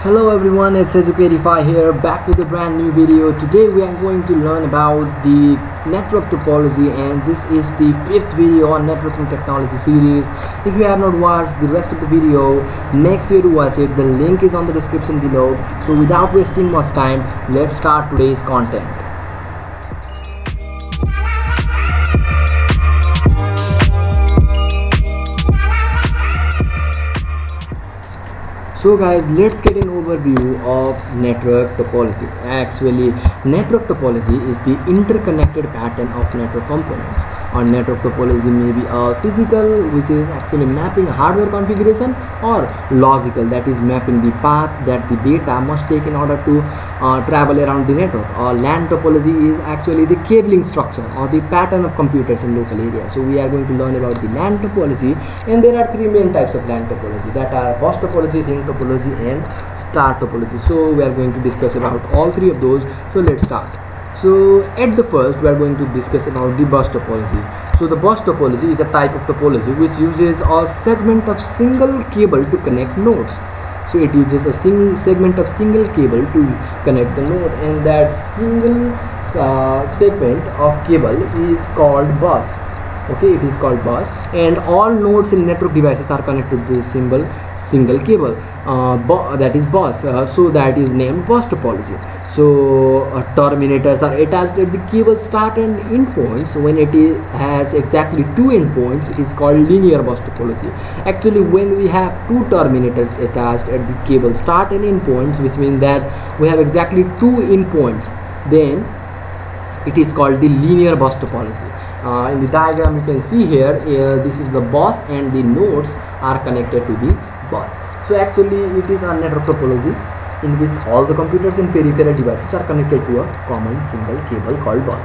Hello everyone, it's Educatify here, back with a brand new video. Today we are going to learn about the network topology, and this is the fifth video on networking technology series. If you have not watched the rest of the video, make sure to watch it. The link is on the description below. So without wasting much time, let's start today's content. So guys, let's get an overview of network topology. Actually, network topology is the interconnected pattern of network components. Or network topology may be a physical, which is actually mapping hardware configuration, or logical, that is mapping the path that the data must take in order to travel around the network. Or LAN topology is actually the cabling structure or the pattern of computers in local areas. So we are going to learn about the LAN topology, and there are three main types of LAN topology, that are bus topology, ring topology, and star topology. So we are going to discuss about all three of those. So let's start. So at the first, we are going to discuss about the bus topology. So the bus topology is a type of topology which uses a segment of single cable to connect nodes. So it uses a segment of single cable to connect the node, and that single segment of cable is called bus. Okay, it is called bus, and all nodes in network devices are connected to this single cable, that is bus. So that is named bus topology. So terminators are attached at the cable start and end points. When it has exactly two endpoints, it is called linear bus topology. Actually, when we have two terminators attached at the cable start and end points, which means that we have exactly two endpoints, then it is called the linear bus topology. In the diagram you can see here, this is the bus and the nodes are connected to the bus. So actually it is a network topology in which all the computers and peripheral devices are connected to a common single cable called bus.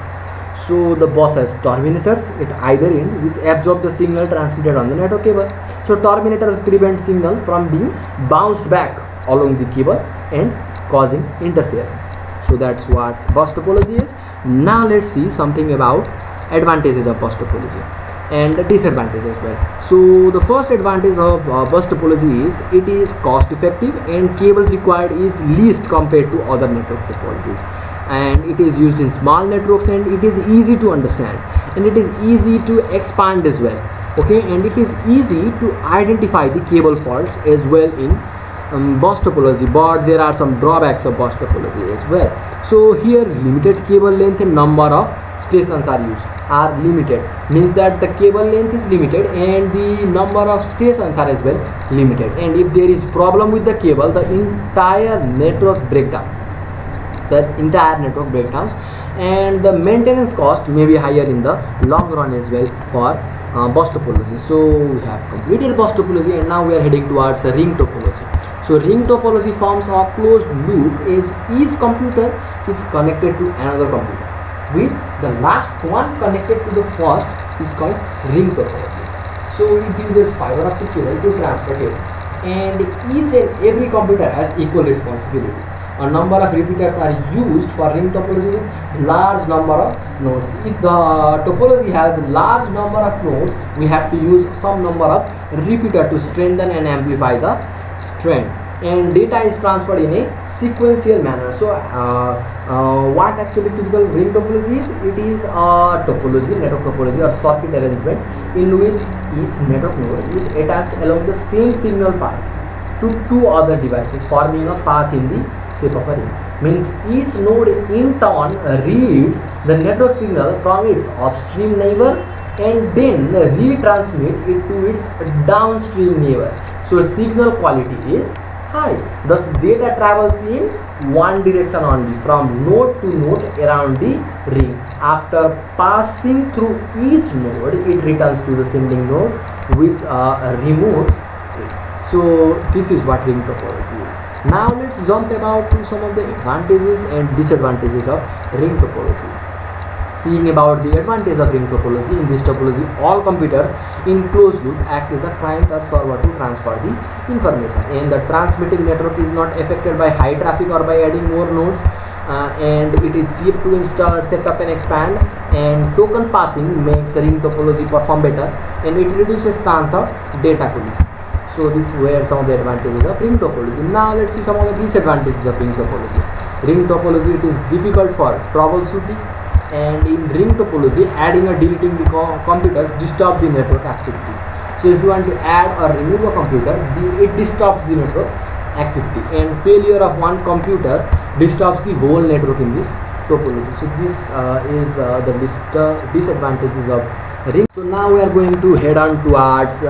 So the bus has terminators at either end which absorb the signal transmitted on the network cable. So terminators prevent signal from being bounced back along the cable and causing interference. So that's what bus topology is. Now let's see something about advantages of bus topology and disadvantages as well. So the first advantage of bus topology is it is cost effective, and cable required is least compared to other network topologies, and it is used in small networks, and it is easy to understand, and it is easy to expand as well. Okay, and it is easy to identify the cable faults as well in bus topology, but there are some drawbacks of bus topology as well. So here limited cable length and number of stations are limited, means that the cable length is limited and the number of stations are as well limited, and if there is problem with the cable, the entire network breakdowns, and the maintenance cost may be higher in the long run as well for bus topology. So we have completed bus topology, and now we are heading towards ring topology. So ring topology forms a closed loop as each computer is connected to another computer, with the last one connected to the first is called ring topology. So it uses fiber optic cable to transfer data, and each and every computer has equal responsibilities. A number of repeaters are used for ring topology with large number of nodes. If the topology has large number of nodes, we have to use some number of repeater to strengthen and amplify the strength, and data is transferred in a sequential manner. So what actually physical ring topology is? It is a topology, network topology, or circuit arrangement in which each network node is attached along the same signal path to two other devices, forming a path in the shape of a ring. Means each node in turn reads the network signal from its upstream neighbor and then retransmit it to its downstream neighbor. So signal quality is high. Thus data travels in one direction only from node to node around the ring. After passing through each node, it returns to the sending node, which removes it. So this is what ring topology is. Now let's jump about to some of the advantages and disadvantages of ring topology. Seeing about the advantage of ring topology, in this topology all computers in closed loop act as a client or server to transfer the information, and the transmitting network is not affected by high traffic or by adding more nodes, and it is cheap to install, set up and expand, and token passing makes ring topology perform better, and it reduces chance of data collision. So this were some of the advantages of ring topology. Now let's see some of the disadvantages of ring topology. Ring topology, it is difficult for troubleshooting, and in ring topology adding or deleting the computers disturb the network activity. So if you want to add or remove a computer, it disturbs the network activity, and failure of one computer disturbs the whole network in this topology. So this is the disadvantages of ring. So now we are going to head on towards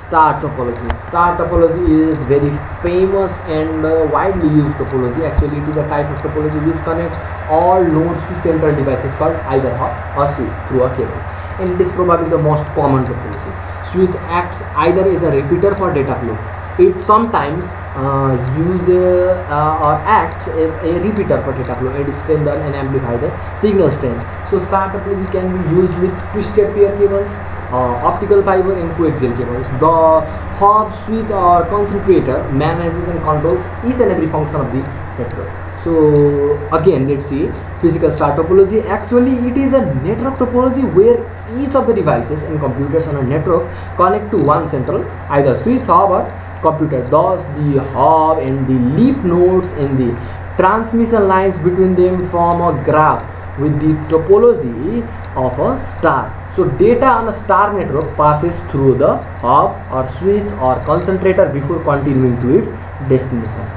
star topology. Star topology is very famous and widely used topology. Actually, it is a type of topology which connects all nodes to central devices called either hub or switch through a cable, and it is probably the most common topology. Switch acts either as a repeater for data flow. It sometimes or acts as a repeater for data flow. It strengthens and amplifies the signal strength. So star topology can be used with twisted pair cables, optical fiber and coaxial cables. The hub, switch or concentrator manages and controls each and every function of the network. So again, let's see physical star topology. Actually, it is a network topology where each of the devices and computers on a network connect to one central either switch, hub or computer. Thus the hub and the leaf nodes and the transmission lines between them form a graph with the topology of a star. So data on a star network passes through the hub or switch or concentrator before continuing to its destination.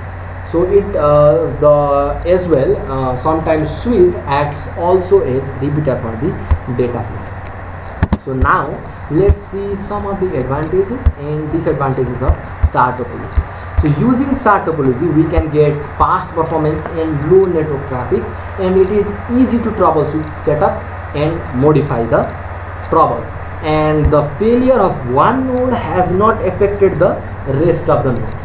So it as well sometimes switch acts also as repeater for the data flow. So now let's see some of the advantages and disadvantages of star topology. So using star topology we can get fast performance and low network traffic, and it is easy to troubleshoot, setup and modify the troubles, and the failure of one node has not affected the rest of the nodes.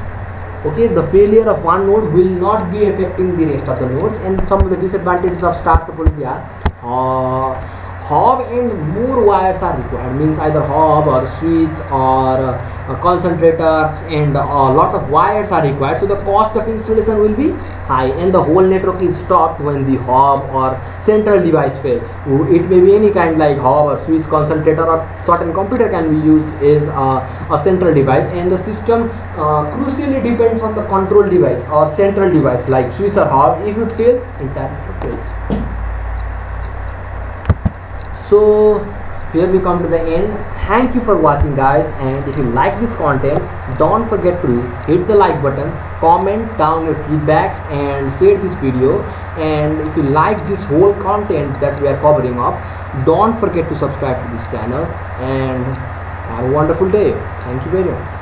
Okay, the failure of one node will not be affecting the rest of the nodes. And some of the disadvantages of star topology are hub and more wires are required, means either hub or switch or concentrators, and a lot of wires are required. So the cost of installation will be high, and the whole network is stopped when the hub or central device fail. It may be any kind, like hub or switch, concentrator or certain computer can be used as a central device, and the system crucially depends on the control device or central device like switch or hub. If it fails, entire network fails. So here we come to the end. Thank you for watching, guys, and if you like this content, don't forget to hit the like button, comment down your feedbacks and share this video. And if you like this whole content that we are covering up, don't forget to subscribe to this channel, and have a wonderful day. Thank you very much.